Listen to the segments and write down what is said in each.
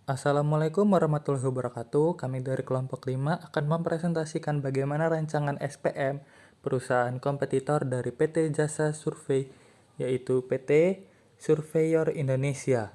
Assalamualaikum warahmatullahi wabarakatuh. Kami dari kelompok 5 akan mempresentasikan bagaimana rancangan SPM perusahaan kompetitor dari PT Jasa Survei, yaitu PT Surveyor Indonesia.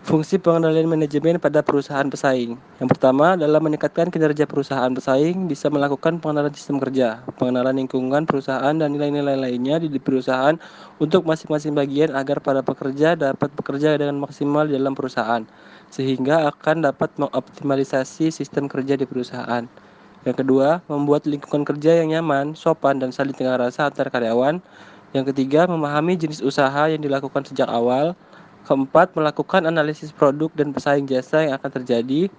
Fungsi pengendalian manajemen pada perusahaan pesaing. Yang pertama, dalam meningkatkan kinerja perusahaan pesaing, bisa melakukan pengenalan sistem kerja, pengenalan lingkungan perusahaan, dan nilai-nilai lainnya di perusahaan untuk masing-masing bagian agar para pekerja dapat bekerja dengan maksimal di dalam perusahaan, sehingga akan dapat mengoptimalisasi sistem kerja di perusahaan. Yang kedua, membuat lingkungan kerja yang nyaman, sopan, dan saling dengar rasa antar karyawan. Yang ketiga, memahami jenis usaha yang dilakukan sejak awal. Keempat, melakukan analisis produk dan pesaing jasa yang akan terjadi.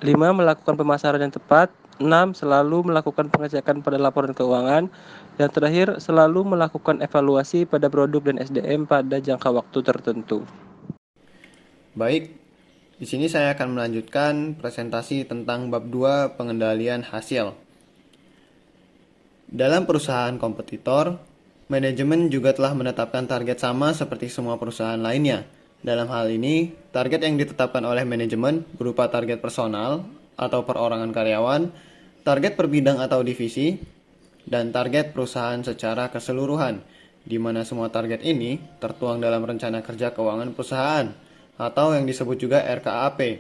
5, melakukan pemasaran yang tepat. 6, selalu melakukan pengecekan pada laporan keuangan. Yang terakhir, selalu melakukan evaluasi pada produk dan SDM pada jangka waktu tertentu. Baik, di sini saya akan melanjutkan presentasi tentang bab 2 pengendalian hasil. Dalam perusahaan kompetitor, manajemen juga telah menetapkan target sama seperti semua perusahaan lainnya. Dalam hal ini, target yang ditetapkan oleh manajemen berupa target personal atau perorangan karyawan, target per bidang atau divisi, dan target perusahaan secara keseluruhan, di mana semua target ini tertuang dalam rencana kerja keuangan perusahaan atau yang disebut juga RKAP.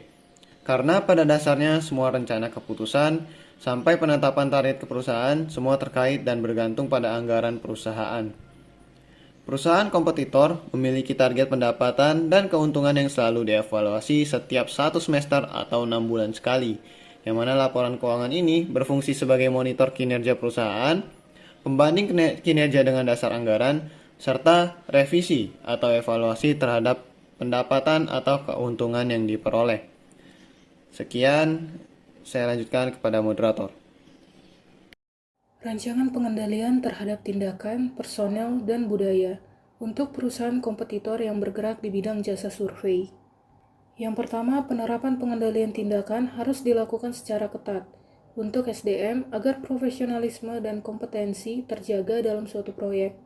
Karena pada dasarnya semua rencana keputusan sampai penetapan target ke perusahaan semua terkait dan bergantung pada anggaran perusahaan. Perusahaan kompetitor memiliki target pendapatan dan keuntungan yang selalu dievaluasi setiap 1 semester atau 6 bulan sekali, yang mana laporan keuangan ini berfungsi sebagai monitor kinerja perusahaan, pembanding kinerja dengan dasar anggaran, serta revisi atau evaluasi terhadap pendapatan atau keuntungan yang diperoleh. Sekian, saya lanjutkan kepada moderator. Rancangan pengendalian terhadap tindakan, personel, dan budaya untuk perusahaan kompetitor yang bergerak di bidang jasa survei. Yang pertama, penerapan pengendalian tindakan harus dilakukan secara ketat untuk SDM agar profesionalisme dan kompetensi terjaga dalam suatu proyek,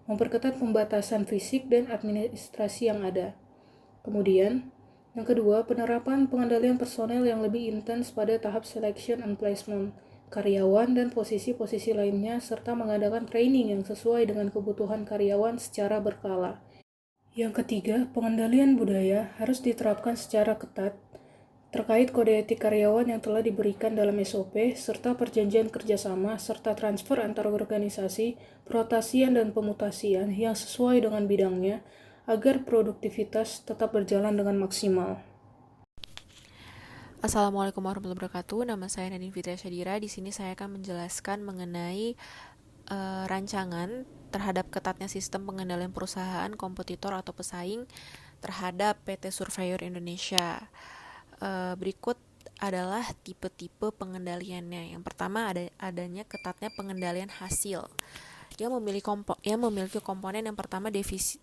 memperketat pembatasan fisik dan administrasi yang ada. Kemudian, yang kedua, penerapan pengendalian personel yang lebih intens pada tahap selection and placement, karyawan dan posisi-posisi lainnya, serta mengadakan training yang sesuai dengan kebutuhan karyawan secara berkala. Yang ketiga, pengendalian budaya harus diterapkan secara ketat terkait kode etik karyawan yang telah diberikan dalam SOP, serta perjanjian kerjasama, serta transfer antar organisasi, perotasian dan pemutasian yang sesuai dengan bidangnya, agar produktivitas tetap berjalan dengan maksimal. Assalamualaikum warahmatullahi wabarakatuh. Nama saya Nadine Fitria Syadira. Di sini saya akan menjelaskan mengenai rancangan terhadap ketatnya sistem pengendalian perusahaan kompetitor atau pesaing terhadap PT Surveyor Indonesia. Berikut adalah tipe-tipe pengendaliannya. Yang pertama adanya ketatnya pengendalian hasil. Yang memiliki komponen yang pertama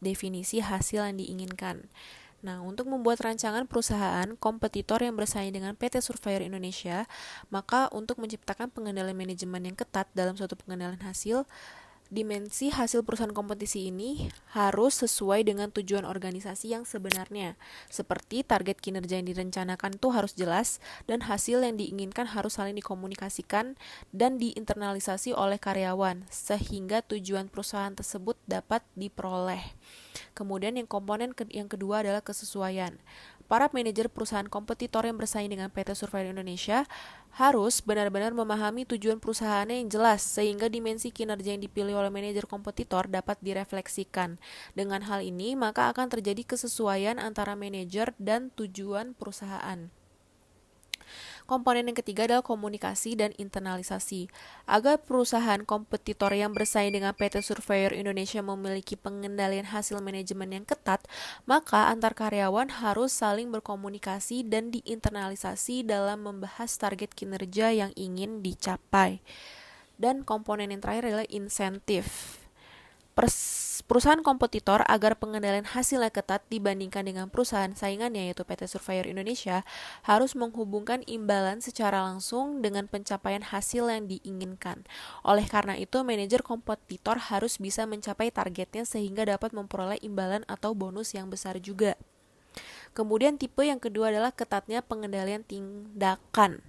definisi hasil yang diinginkan. Nah, untuk membuat rancangan perusahaan kompetitor yang bersaing dengan PT Surveyor Indonesia, maka untuk menciptakan pengendalian manajemen yang ketat dalam suatu pengendalian hasil, dimensi hasil perusahaan kompetisi ini harus sesuai dengan tujuan organisasi yang sebenarnya. Seperti target kinerja yang direncanakan itu harus jelas, dan hasil yang diinginkan harus saling dikomunikasikan dan diinternalisasi oleh karyawan, sehingga tujuan perusahaan tersebut dapat diperoleh. Kemudian komponen yang kedua adalah kesesuaian. Para manajer perusahaan kompetitor yang bersaing dengan PT Surveyor Indonesia harus benar-benar memahami tujuan perusahaannya yang jelas, sehingga dimensi kinerja yang dipilih oleh manajer kompetitor dapat direfleksikan. Dengan hal ini, maka akan terjadi kesesuaian antara manajer dan tujuan perusahaan. Komponen yang ketiga adalah komunikasi dan internalisasi. Agar perusahaan kompetitor yang bersaing dengan PT Surveyor Indonesia memiliki pengendalian hasil manajemen yang ketat, maka antar karyawan harus saling berkomunikasi dan diinternalisasi dalam membahas target kinerja yang ingin dicapai. Dan komponen yang terakhir adalah insentif. Perusahaan kompetitor agar pengendalian hasilnya ketat dibandingkan dengan perusahaan saingannya yaitu PT Surveyor Indonesia harus menghubungkan imbalan secara langsung dengan pencapaian hasil yang diinginkan. Oleh karena itu, manajer kompetitor harus bisa mencapai targetnya sehingga dapat memperoleh imbalan atau bonus yang besar juga. Kemudian tipe yang kedua adalah ketatnya pengendalian tindakan.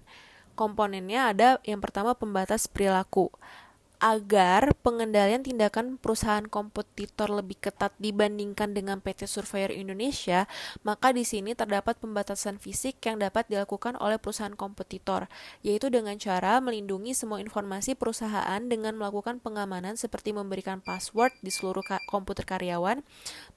Komponennya ada yang pertama pembatas perilaku. Agar pengendalian tindakan perusahaan kompetitor lebih ketat dibandingkan dengan PT Surveyor Indonesia, maka di sini terdapat pembatasan fisik yang dapat dilakukan oleh perusahaan kompetitor, yaitu dengan cara melindungi semua informasi perusahaan dengan melakukan pengamanan seperti memberikan password di seluruh komputer karyawan,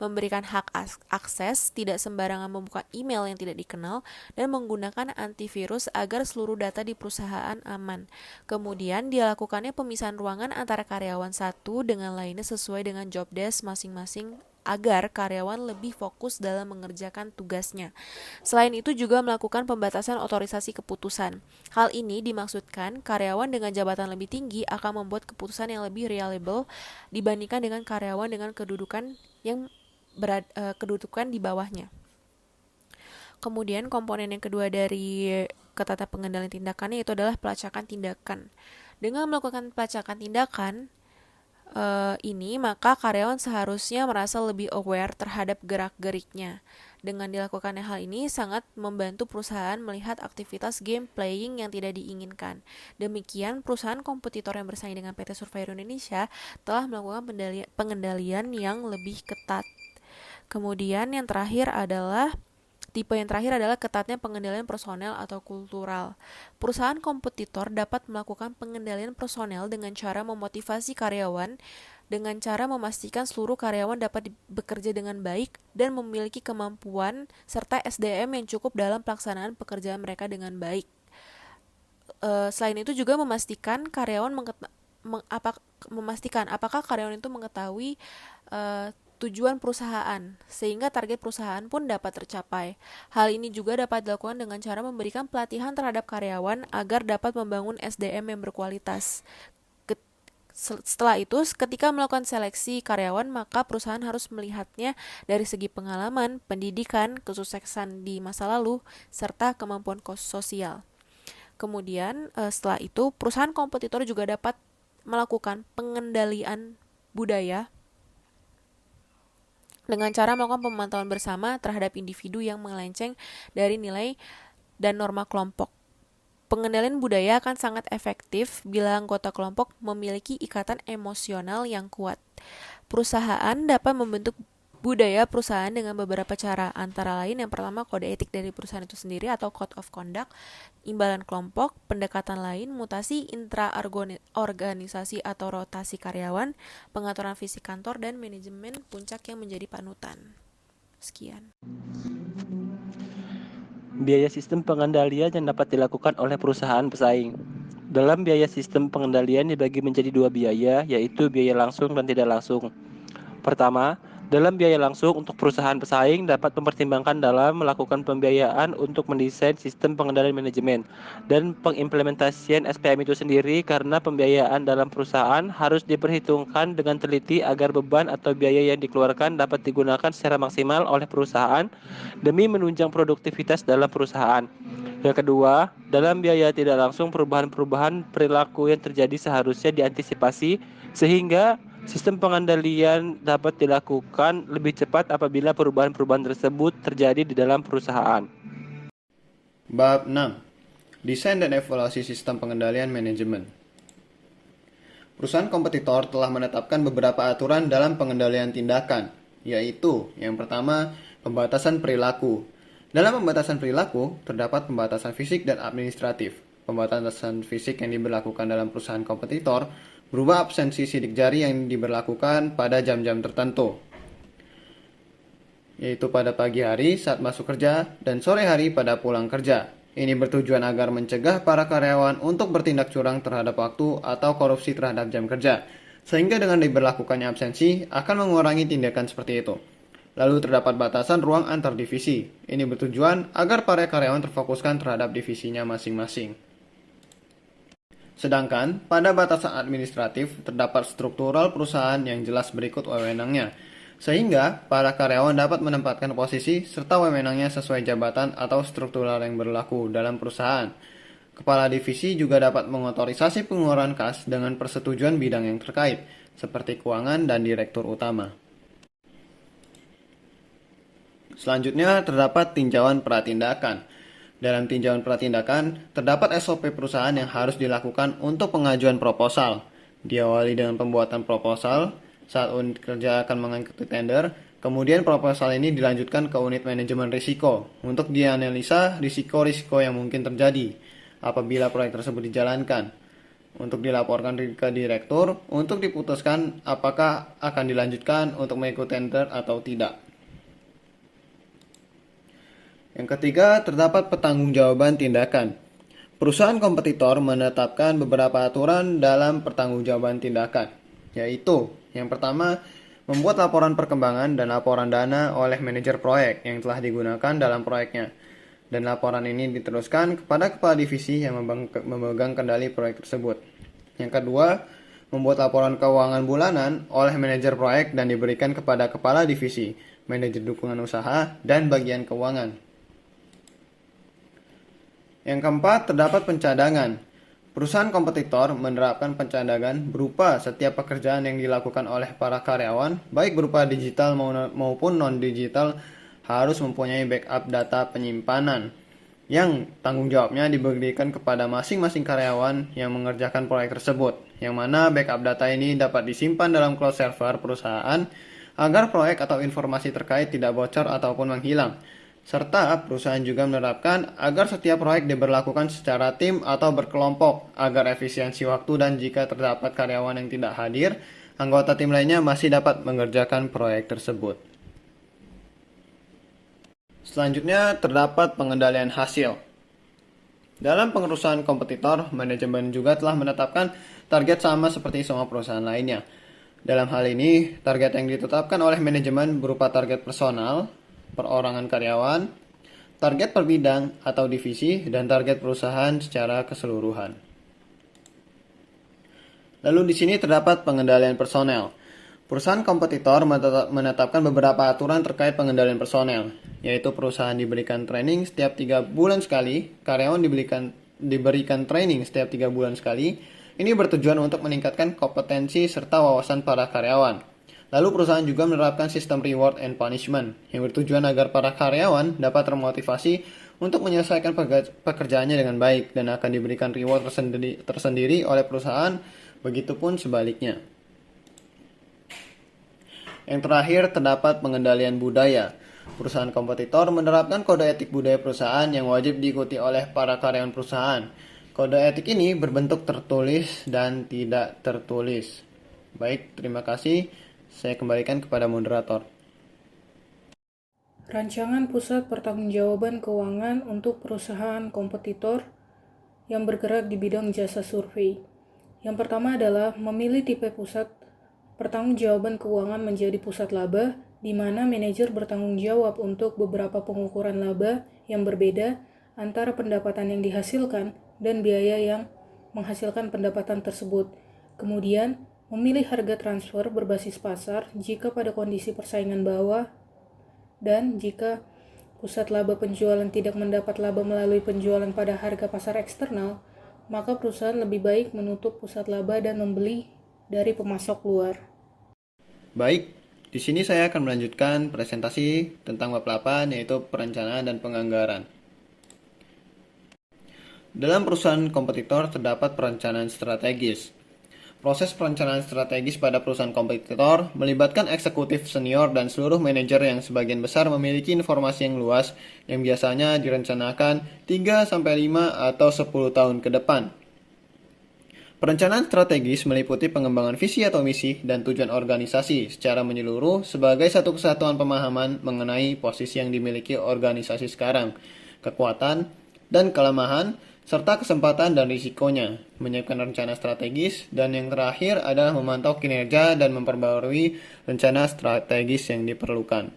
memberikan hak akses, tidak sembarangan membuka email yang tidak dikenal, dan menggunakan antivirus agar seluruh data di perusahaan aman. Kemudian dilakukannya pemisahan ruangan antara karyawan satu dengan lainnya sesuai dengan job desk masing-masing agar karyawan lebih fokus dalam mengerjakan tugasnya. Selain itu juga melakukan pembatasan otorisasi keputusan. Hal ini dimaksudkan karyawan dengan jabatan lebih tinggi akan membuat keputusan yang lebih reliable dibandingkan dengan karyawan dengan kedudukan kedudukan di bawahnya. Kemudian komponen yang kedua dari ketatan pengendalian tindakannya itu adalah pelacakan tindakan. Dengan melakukan pelacakan tindakan ini, maka karyawan seharusnya merasa lebih aware terhadap gerak-geriknya. Dengan dilakukannya hal ini sangat membantu perusahaan melihat aktivitas game playing yang tidak diinginkan. Demikian, perusahaan kompetitor yang bersaing dengan PT Surveyor Indonesia telah melakukan pengendalian yang lebih ketat. Kemudian tipe yang terakhir adalah ketatnya pengendalian personel atau kultural. Perusahaan kompetitor dapat melakukan pengendalian personel dengan cara memotivasi karyawan, dengan cara memastikan seluruh karyawan dapat bekerja dengan baik dan memiliki kemampuan serta SDM yang cukup dalam pelaksanaan pekerjaan mereka dengan baik. Selain itu juga memastikan apakah karyawan itu mengetahui tujuan perusahaan, sehingga target perusahaan pun dapat tercapai. Hal ini juga dapat dilakukan dengan cara memberikan pelatihan terhadap karyawan agar dapat membangun SDM yang berkualitas. Setelah itu, ketika melakukan seleksi karyawan, maka perusahaan harus melihatnya dari segi pengalaman, pendidikan, kesuksesan di masa lalu, serta kemampuan sosial. Kemudian, setelah itu, perusahaan kompetitor juga dapat melakukan pengendalian budaya dengan cara melakukan pemantauan bersama terhadap individu yang melenceng dari nilai dan norma kelompok. Pengendalian budaya akan sangat efektif bila anggota kelompok memiliki ikatan emosional yang kuat. Perusahaan dapat membentuk budaya perusahaan dengan beberapa cara, antara lain yang pertama kode etik dari perusahaan itu sendiri atau code of conduct, imbalan kelompok, pendekatan lain, mutasi intra-organisasi atau rotasi karyawan, pengaturan fisik kantor, dan manajemen puncak yang menjadi panutan. Sekian. Biaya sistem pengendalian yang dapat dilakukan oleh perusahaan pesaing. Dalam biaya sistem pengendalian dibagi menjadi dua biaya, yaitu biaya langsung dan tidak langsung. Pertama, dalam biaya langsung untuk perusahaan pesaing dapat mempertimbangkan dalam melakukan pembiayaan untuk mendesain sistem pengendalian manajemen dan pengimplementasian SPM itu sendiri, karena pembiayaan dalam perusahaan harus diperhitungkan dengan teliti agar beban atau biaya yang dikeluarkan dapat digunakan secara maksimal oleh perusahaan demi menunjang produktivitas dalam perusahaan. Yang kedua, dalam biaya tidak langsung perubahan-perubahan perilaku yang terjadi seharusnya diantisipasi sehingga sistem pengendalian dapat dilakukan lebih cepat apabila perubahan-perubahan tersebut terjadi di dalam perusahaan. Bab 6. Desain dan evaluasi sistem pengendalian manajemen. Perusahaan kompetitor telah menetapkan beberapa aturan dalam pengendalian tindakan, yaitu yang pertama, pembatasan perilaku. Dalam pembatasan perilaku, terdapat pembatasan fisik dan administratif. Pembatasan fisik yang diberlakukan dalam perusahaan kompetitor berupa absensi sidik jari yang diberlakukan pada jam-jam tertentu, yaitu pada pagi hari saat masuk kerja dan sore hari pada pulang kerja. Ini bertujuan agar mencegah para karyawan untuk bertindak curang terhadap waktu atau korupsi terhadap jam kerja, sehingga dengan diberlakukannya absensi akan mengurangi tindakan seperti itu. Lalu terdapat batasan ruang antar divisi. Ini bertujuan agar para karyawan terfokuskan terhadap divisinya masing-masing. Sedangkan pada batasan administratif terdapat struktural perusahaan yang jelas berikut wewenangnya, sehingga para karyawan dapat menempatkan posisi serta wewenangnya sesuai jabatan atau struktural yang berlaku dalam perusahaan. Kepala divisi juga dapat mengotorisasi pengeluaran kas dengan persetujuan bidang yang terkait, seperti keuangan dan direktur utama. Selanjutnya terdapat tinjauan pratindakan. Dalam tinjauan pratindakan, terdapat SOP perusahaan yang harus dilakukan untuk pengajuan proposal. Diawali dengan pembuatan proposal, saat unit kerja akan mengikuti tender, kemudian proposal ini dilanjutkan ke unit manajemen risiko untuk dianalisa risiko-risiko yang mungkin terjadi apabila proyek tersebut dijalankan. Untuk dilaporkan ke direktur untuk diputuskan apakah akan dilanjutkan untuk mengikuti tender atau tidak. Yang ketiga, terdapat pertanggungjawaban tindakan. Perusahaan kompetitor menetapkan beberapa aturan dalam pertanggungjawaban tindakan, yaitu yang pertama, membuat laporan perkembangan dan laporan dana oleh manajer proyek yang telah digunakan dalam proyeknya. Dan laporan ini diteruskan kepada kepala divisi yang memegang kendali proyek tersebut. Yang kedua, membuat laporan keuangan bulanan oleh manajer proyek dan diberikan kepada kepala divisi, manajer dukungan usaha, dan bagian keuangan. Yang keempat, terdapat pencadangan. Perusahaan kompetitor menerapkan pencadangan berupa setiap pekerjaan yang dilakukan oleh para karyawan, baik berupa digital maupun non-digital, harus mempunyai backup data penyimpanan, yang tanggung jawabnya diberikan kepada masing-masing karyawan yang mengerjakan proyek tersebut, yang mana backup data ini dapat disimpan dalam cloud server perusahaan, agar proyek atau informasi terkait tidak bocor ataupun menghilang. Serta perusahaan juga menerapkan agar setiap proyek diberlakukan secara tim atau berkelompok agar efisiensi waktu, dan jika terdapat karyawan yang tidak hadir, anggota tim lainnya masih dapat mengerjakan proyek tersebut. Selanjutnya terdapat pengendalian hasil. Dalam pengurusan kompetitor, manajemen juga telah menetapkan target sama seperti semua perusahaan lainnya. Dalam hal ini, target yang ditetapkan oleh manajemen berupa target personal, perorangan karyawan, target per bidang atau divisi, dan target perusahaan secara keseluruhan. Lalu di sini terdapat pengendalian personel. Perusahaan kompetitor menetapkan beberapa aturan terkait pengendalian personel, yaitu perusahaan diberikan training setiap 3 bulan sekali, karyawan diberikan training setiap 3 bulan sekali. Ini bertujuan untuk meningkatkan kompetensi serta wawasan para karyawan. Lalu perusahaan juga menerapkan sistem reward and punishment yang bertujuan agar para karyawan dapat termotivasi untuk menyelesaikan pekerjaannya dengan baik dan akan diberikan reward tersendiri oleh perusahaan, begitupun sebaliknya. Yang terakhir terdapat pengendalian budaya. Perusahaan kompetitor menerapkan kode etik budaya perusahaan yang wajib diikuti oleh para karyawan perusahaan. Kode etik ini berbentuk tertulis dan tidak tertulis. Baik, terima kasih. Saya kembalikan kepada moderator. Rancangan Pusat Pertanggungjawaban Keuangan untuk perusahaan kompetitor yang bergerak di bidang jasa survei. Yang pertama adalah memilih tipe pusat pertanggungjawaban keuangan menjadi pusat laba, di mana manajer bertanggung jawab untuk beberapa pengukuran laba yang berbeda antara pendapatan yang dihasilkan dan biaya yang menghasilkan pendapatan tersebut. Kemudian, memilih harga transfer berbasis pasar jika pada kondisi persaingan bawah, dan jika pusat laba penjualan tidak mendapat laba melalui penjualan pada harga pasar eksternal, maka perusahaan lebih baik menutup pusat laba dan membeli dari pemasok luar. Baik, di sini saya akan melanjutkan presentasi tentang bab 8, yaitu perencanaan dan penganggaran. Dalam perusahaan kompetitor terdapat perencanaan strategis. Proses perencanaan strategis pada perusahaan kompetitor melibatkan eksekutif senior dan seluruh manajer yang sebagian besar memiliki informasi yang luas yang biasanya direncanakan 3-5 atau 10 tahun ke depan. Perencanaan strategis meliputi pengembangan visi atau misi dan tujuan organisasi secara menyeluruh sebagai satu kesatuan pemahaman mengenai posisi yang dimiliki organisasi sekarang, kekuatan dan kelemahan, serta kesempatan dan risikonya, menyiapkan rencana strategis, dan yang terakhir adalah memantau kinerja dan memperbarui rencana strategis yang diperlukan.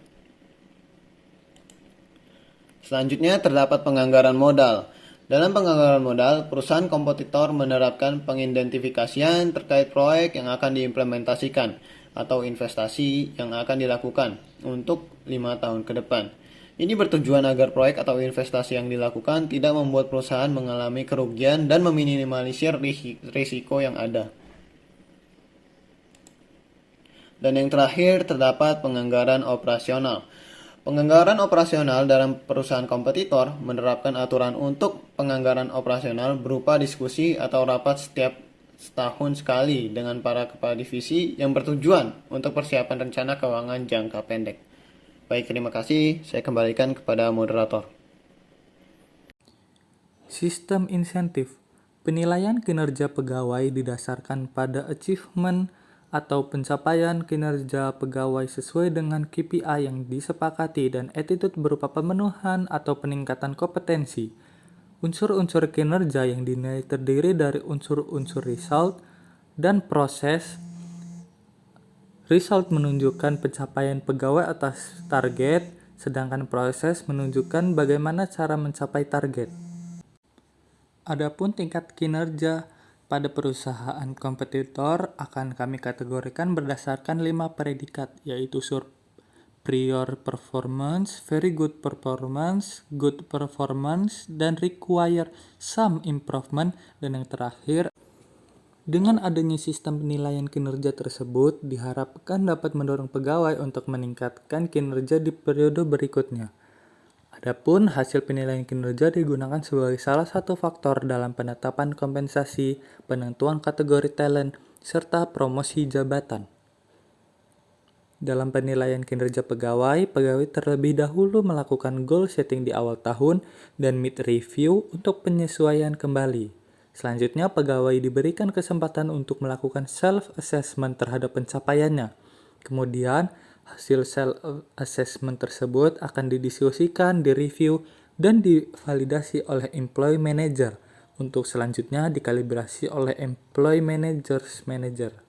Selanjutnya terdapat penganggaran modal. Dalam penganggaran modal, perusahaan kompetitor menerapkan pengidentifikasian terkait proyek yang akan diimplementasikan atau investasi yang akan dilakukan untuk 5 tahun ke depan. Ini bertujuan agar proyek atau investasi yang dilakukan tidak membuat perusahaan mengalami kerugian dan meminimalisir risiko yang ada. Dan yang terakhir terdapat penganggaran operasional. Penganggaran operasional dalam perusahaan kompetitor menerapkan aturan untuk penganggaran operasional berupa diskusi atau rapat setiap setahun sekali dengan para kepala divisi yang bertujuan untuk persiapan rencana keuangan jangka pendek. Baik, terima kasih. Saya kembalikan kepada moderator. Sistem insentif. Penilaian kinerja pegawai didasarkan pada achievement atau pencapaian kinerja pegawai sesuai dengan KPI yang disepakati dan attitude berupa pemenuhan atau peningkatan kompetensi. Unsur-unsur kinerja yang dinilai terdiri dari unsur-unsur result dan proses. Result menunjukkan pencapaian pegawai atas target, sedangkan proses menunjukkan bagaimana cara mencapai target. Adapun tingkat kinerja pada perusahaan kompetitor akan kami kategorikan berdasarkan 5 predikat, yaitu superior performance, very good performance, dan require some improvement, dan yang terakhir. Dengan adanya sistem penilaian kinerja tersebut, diharapkan dapat mendorong pegawai untuk meningkatkan kinerja di periode berikutnya. Adapun hasil penilaian kinerja digunakan sebagai salah satu faktor dalam penetapan kompensasi, penentuan kategori talent, serta promosi jabatan. Dalam penilaian kinerja pegawai terlebih dahulu melakukan goal setting di awal tahun dan mid-review untuk penyesuaian kembali. Selanjutnya, pegawai diberikan kesempatan untuk melakukan self-assessment terhadap pencapaiannya. Kemudian, hasil self-assessment tersebut akan didiskusikan, direview, dan divalidasi oleh employee manager untuk selanjutnya dikalibrasi oleh employee manager.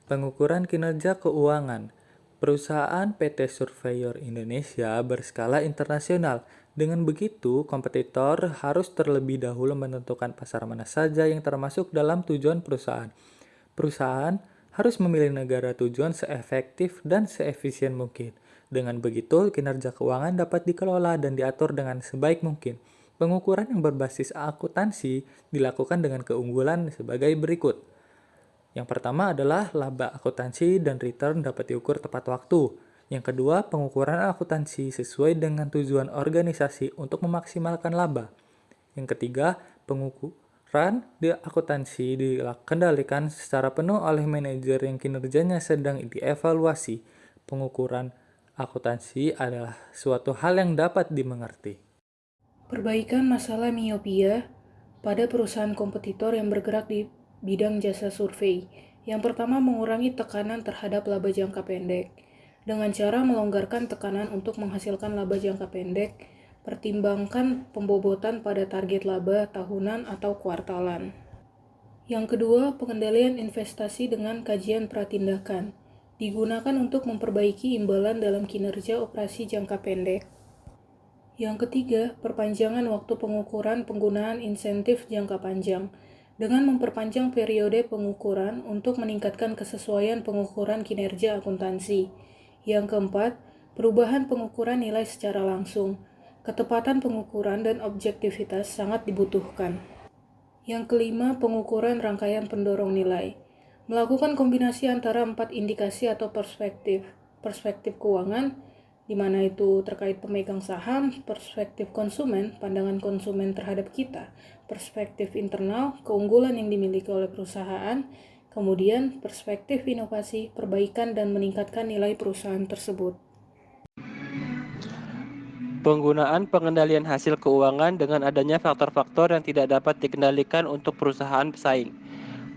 Pengukuran kinerja keuangan. Perusahaan PT Surveyor Indonesia berskala internasional. Dengan begitu, kompetitor harus terlebih dahulu menentukan pasar mana saja yang termasuk dalam tujuan perusahaan. Perusahaan harus memilih negara tujuan seefektif dan seefisien mungkin. Dengan begitu, kinerja keuangan dapat dikelola dan diatur dengan sebaik mungkin. Pengukuran yang berbasis akuntansi dilakukan dengan keunggulan sebagai berikut. Yang pertama adalah laba akuntansi dan return dapat diukur tepat waktu. Yang kedua, pengukuran akuntansi sesuai dengan tujuan organisasi untuk memaksimalkan laba. Yang ketiga, pengukuran di akuntansi dikendalikan secara penuh oleh manajer yang kinerjanya sedang dievaluasi. Pengukuran akuntansi adalah suatu hal yang dapat dimengerti. Perbaikan masalah miopia pada perusahaan kompetitor yang bergerak di bidang jasa survei. Yang pertama, mengurangi tekanan terhadap laba jangka pendek. Dengan cara melonggarkan tekanan untuk menghasilkan laba jangka pendek, pertimbangkan pembobotan pada target laba tahunan atau kuartalan. Yang kedua, pengendalian investasi dengan kajian pratindakan. Digunakan untuk memperbaiki imbalan dalam kinerja operasi jangka pendek. Yang ketiga, perpanjangan waktu pengukuran penggunaan insentif jangka panjang. Dengan memperpanjang periode pengukuran untuk meningkatkan kesesuaian pengukuran kinerja akuntansi. Yang keempat, perubahan pengukuran nilai secara langsung. Ketepatan pengukuran dan objektivitas sangat dibutuhkan. Yang kelima, pengukuran rangkaian pendorong nilai. Melakukan kombinasi antara 4 indikasi atau perspektif. Perspektif keuangan, di mana itu terkait pemegang saham, perspektif konsumen, pandangan konsumen terhadap kita, perspektif internal, keunggulan yang dimiliki oleh perusahaan, kemudian perspektif inovasi, perbaikan dan meningkatkan nilai perusahaan tersebut. Penggunaan pengendalian hasil keuangan dengan adanya faktor-faktor yang tidak dapat dikendalikan untuk perusahaan pesaing.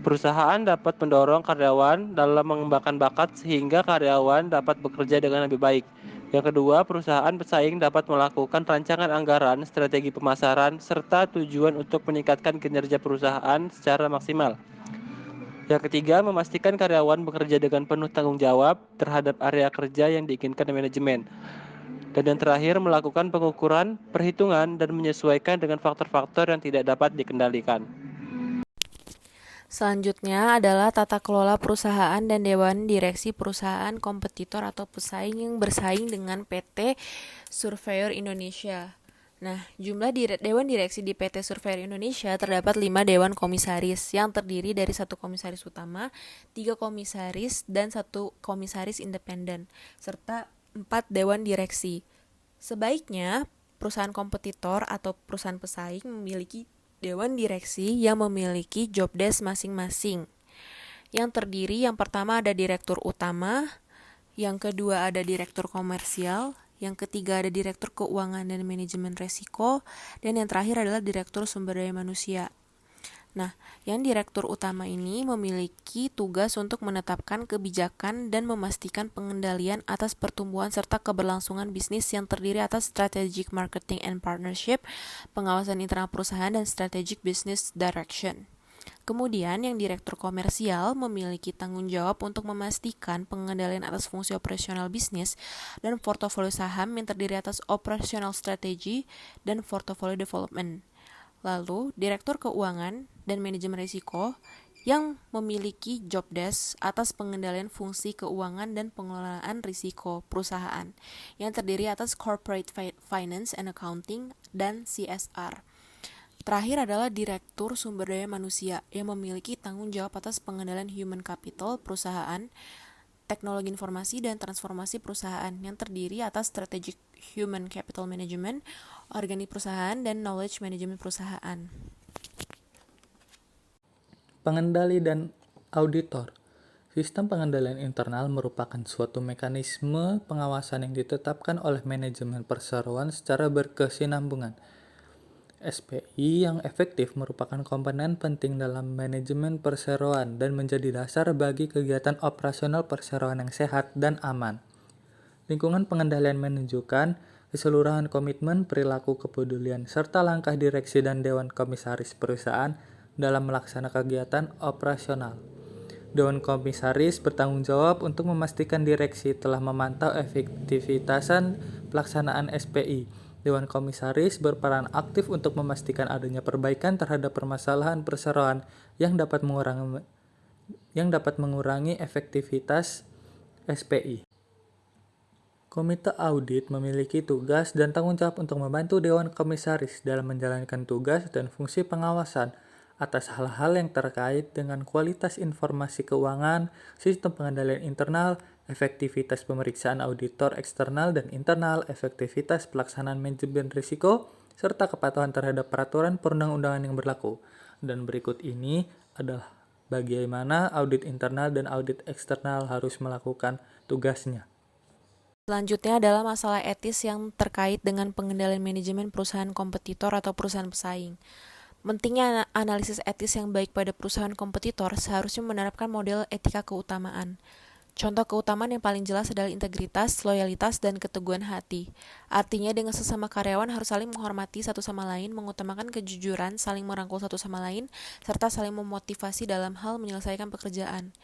Perusahaan dapat mendorong karyawan dalam mengembangkan bakat sehingga karyawan dapat bekerja dengan lebih baik. Yang kedua, perusahaan pesaing dapat melakukan rancangan anggaran, strategi pemasaran, serta tujuan untuk meningkatkan kinerja perusahaan secara maksimal. Yang ketiga, memastikan karyawan bekerja dengan penuh tanggung jawab terhadap area kerja yang diinginkan manajemen. Dan yang terakhir, melakukan pengukuran, perhitungan, dan menyesuaikan dengan faktor-faktor yang tidak dapat dikendalikan. Selanjutnya adalah tata kelola perusahaan dan dewan direksi perusahaan kompetitor atau pesaing yang bersaing dengan PT Surveyor Indonesia. Nah, jumlah dewan direksi di PT Surveyor Indonesia terdapat 5 dewan komisaris yang terdiri dari 1 komisaris utama, 3 komisaris, dan 1 komisaris independen, serta 4. Dewan direksi. Sebaiknya perusahaan kompetitor atau perusahaan pesaing memiliki dewan direksi yang memiliki job desk masing-masing. Yang terdiri, yang pertama ada direktur utama, yang kedua ada direktur komersial, yang ketiga ada direktur keuangan dan manajemen resiko, dan yang terakhir adalah direktur sumber daya manusia. Nah, yang direktur utama ini memiliki tugas untuk menetapkan kebijakan dan memastikan pengendalian atas pertumbuhan serta keberlangsungan bisnis yang terdiri atas strategic marketing and partnership, pengawasan internal perusahaan, dan strategic business direction. Kemudian, yang direktur komersial memiliki tanggung jawab untuk memastikan pengendalian atas fungsi operasional bisnis dan portofolio saham yang terdiri atas operational strategy dan portfolio development. Lalu, direktur keuangan dan manajemen risiko yang memiliki job desk atas pengendalian fungsi keuangan dan pengelolaan risiko perusahaan yang terdiri atas corporate finance and accounting dan CSR. Terakhir adalah direktur sumber daya manusia yang memiliki tanggung jawab atas pengendalian human capital perusahaan, teknologi informasi dan transformasi perusahaan yang terdiri atas strategic human capital management, organik perusahaan, dan knowledge management perusahaan. Pengendali dan auditor. Sistem pengendalian internal merupakan suatu mekanisme pengawasan yang ditetapkan oleh manajemen perseroan secara berkesinambungan. SPI yang efektif merupakan komponen penting dalam manajemen perseroan dan menjadi dasar bagi kegiatan operasional perseroan yang sehat dan aman. Lingkungan pengendalian menunjukkan keseluruhan komitmen, perilaku, kepedulian, serta langkah direksi dan dewan komisaris perusahaan dalam melaksanakan kegiatan operasional. Dewan komisaris bertanggung jawab untuk memastikan direksi telah memantau efektivitasan pelaksanaan SPI. Dewan komisaris berperan aktif untuk memastikan adanya perbaikan terhadap permasalahan perseroan yang dapat mengurangi efektivitas SPI. Komite audit memiliki tugas dan tanggung jawab untuk membantu Dewan Komisaris dalam menjalankan tugas dan fungsi pengawasan atas hal-hal yang terkait dengan kualitas informasi keuangan, sistem pengendalian internal, efektivitas pemeriksaan auditor eksternal dan internal, efektivitas pelaksanaan manajemen risiko, serta kepatuhan terhadap peraturan perundang-undangan yang berlaku. Dan berikut ini adalah bagaimana audit internal dan audit eksternal harus melakukan tugasnya. Selanjutnya adalah masalah etis yang terkait dengan pengendalian manajemen perusahaan kompetitor atau perusahaan pesaing. Pentingnya analisis etis yang baik pada perusahaan kompetitor seharusnya menerapkan model etika keutamaan. Contoh keutamaan yang paling jelas adalah integritas, loyalitas, dan keteguhan hati. Artinya dengan sesama karyawan harus saling menghormati satu sama lain, mengutamakan kejujuran, saling merangkul satu sama lain, serta saling memotivasi dalam hal menyelesaikan pekerjaan,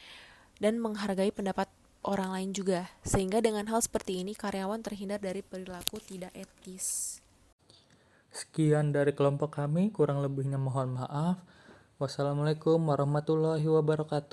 dan menghargai pendapat orang lain juga. Sehingga dengan hal seperti ini, karyawan terhindar dari perilaku tidak etis. Sekian dari kelompok kami, kurang lebihnya mohon maaf. Wassalamualaikum warahmatullahi wabarakatuh.